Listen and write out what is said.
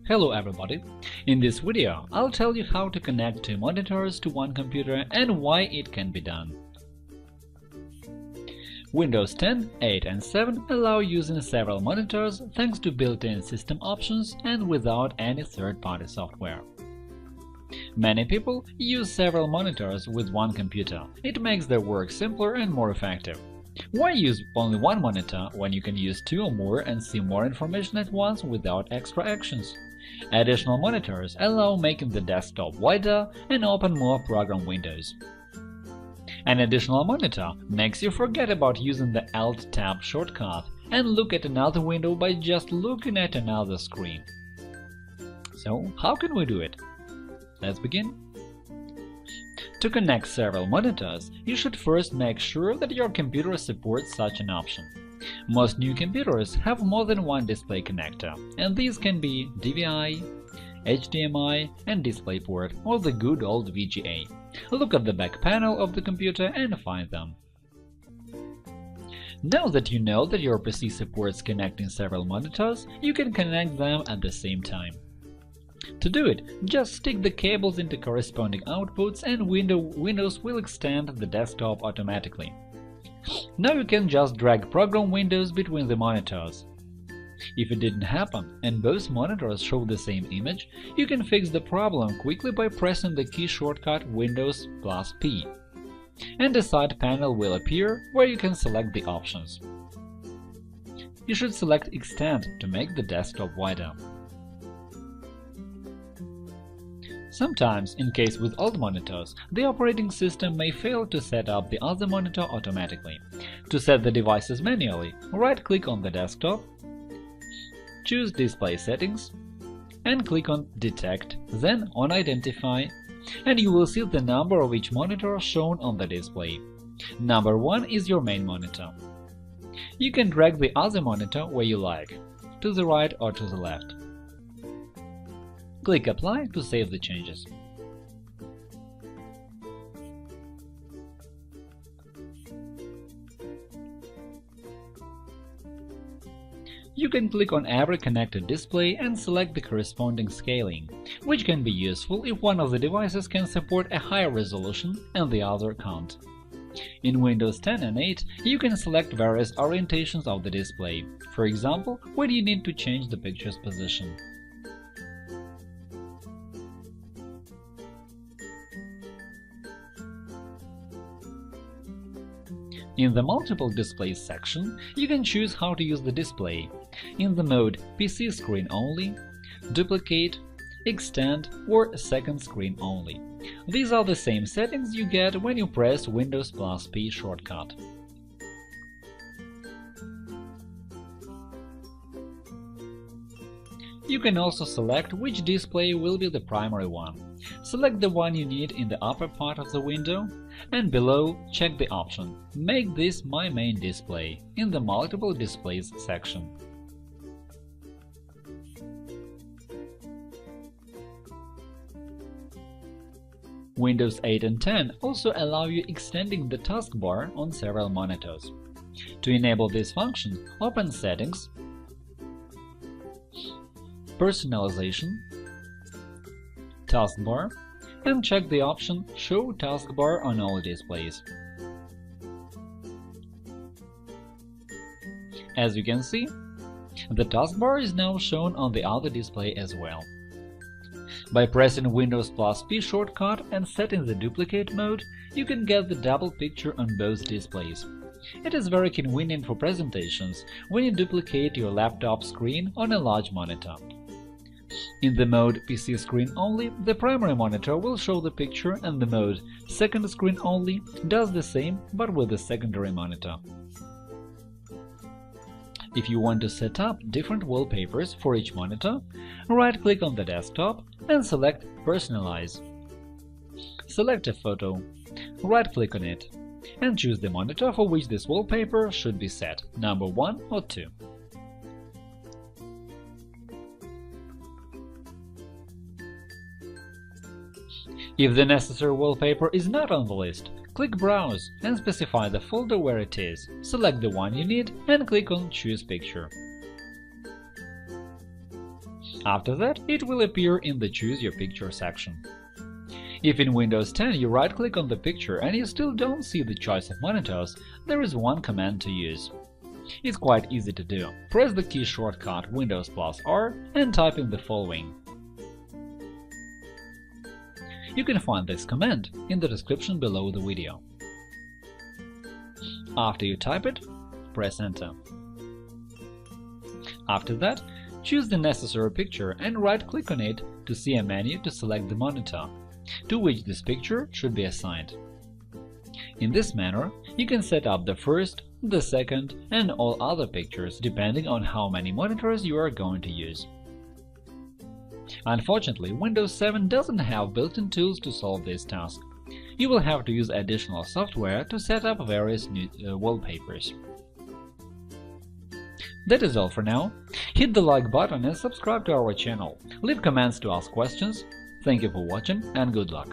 Hello everybody! In this video, I'll tell you how to connect two monitors to one computer and why it can be done. Windows 10, 8 and 7 allow using several monitors thanks to built-in system options and without any third-party software. Many people use several monitors with one computer. It makes their work simpler and more effective. Why use only one monitor when you can use two or more and see more information at once without extra actions? Additional monitors allow making the desktop wider and open more program windows. An additional monitor makes you forget about using the Alt+Tab shortcut and look at another window by just looking at another screen. So, how can we do it? Let's begin. To connect several monitors, you should first make sure that your computer supports such an option. Most new computers have more than one display connector, and these can be DVI, HDMI, and DisplayPort, or the good old VGA. Look at the back panel of the computer and find them. Now that you know that your PC supports connecting several monitors, you can connect them at the same time. To do it, just stick the cables into corresponding outputs and Windows will extend the desktop automatically. Now you can just drag program windows between the monitors. If it didn't happen and both monitors show the same image, you can fix the problem quickly by pressing the key shortcut Windows+P. And a side panel will appear where you can select the options. You should select Extend to make the desktop wider. Sometimes, in case with old monitors, the operating system may fail to set up the other monitor automatically. To set the devices manually, right-click on the desktop, choose Display Settings, and click on Detect, then on Identify, and you will see the number of each monitor shown on the display. Number 1 is your main monitor. You can drag the other monitor where you like, to the right or to the left. Click Apply to save the changes. You can click on every connected display and select the corresponding scaling, which can be useful if one of the devices can support a higher resolution and the other can't. In Windows 10 and 8, you can select various orientations of the display, for example, when you need to change the picture's position. In the Multiple Displays section, you can choose how to use the display in the mode PC Screen Only, Duplicate, Extend or Second Screen Only. These are the same settings you get when you press Windows+P shortcut. You can also select which display will be the primary one. Select the one you need in the upper part of the window, and below check the option Make this my main display in the Multiple Displays section. Windows 8 and 10 also allow you extending the taskbar on several monitors. To enable this function, open Settings, Personalization, Taskbar, and check the option Show Taskbar on all displays. As you can see, the taskbar is now shown on the other display as well. By pressing Windows+P shortcut and setting the duplicate mode, you can get the double picture on both displays. It is very convenient for presentations when you duplicate your laptop screen on a large monitor. In the mode PC Screen Only, the primary monitor will show the picture and the mode Second Screen Only does the same but with the secondary monitor. If you want to set up different wallpapers for each monitor, right-click on the desktop and select Personalize. Select a photo, right-click on it, and choose the monitor for which this wallpaper should be set, number 1 or 2. If the necessary wallpaper is not on the list, click Browse and specify the folder where it is, select the one you need and click on Choose Picture. After that, it will appear in the Choose Your Picture section. If in Windows 10 you right-click on the picture and you still don't see the choice of monitors, there is one command to use. It's quite easy to do. Press the key shortcut Windows+R and type in the following. You can find this command in the description below the video. After you type it, press Enter. After that, choose the necessary picture and right-click on it to see a menu to select the monitor, to which this picture should be assigned. In this manner, you can set up the first, the second, and all other pictures depending on how many monitors you are going to use. Unfortunately, Windows 7 doesn't have built-in tools to solve this task. You will have to use additional software to set up various new wallpapers. That is all for now. Hit the like button and subscribe to our channel. Leave comments to ask questions. Thank you for watching and good luck!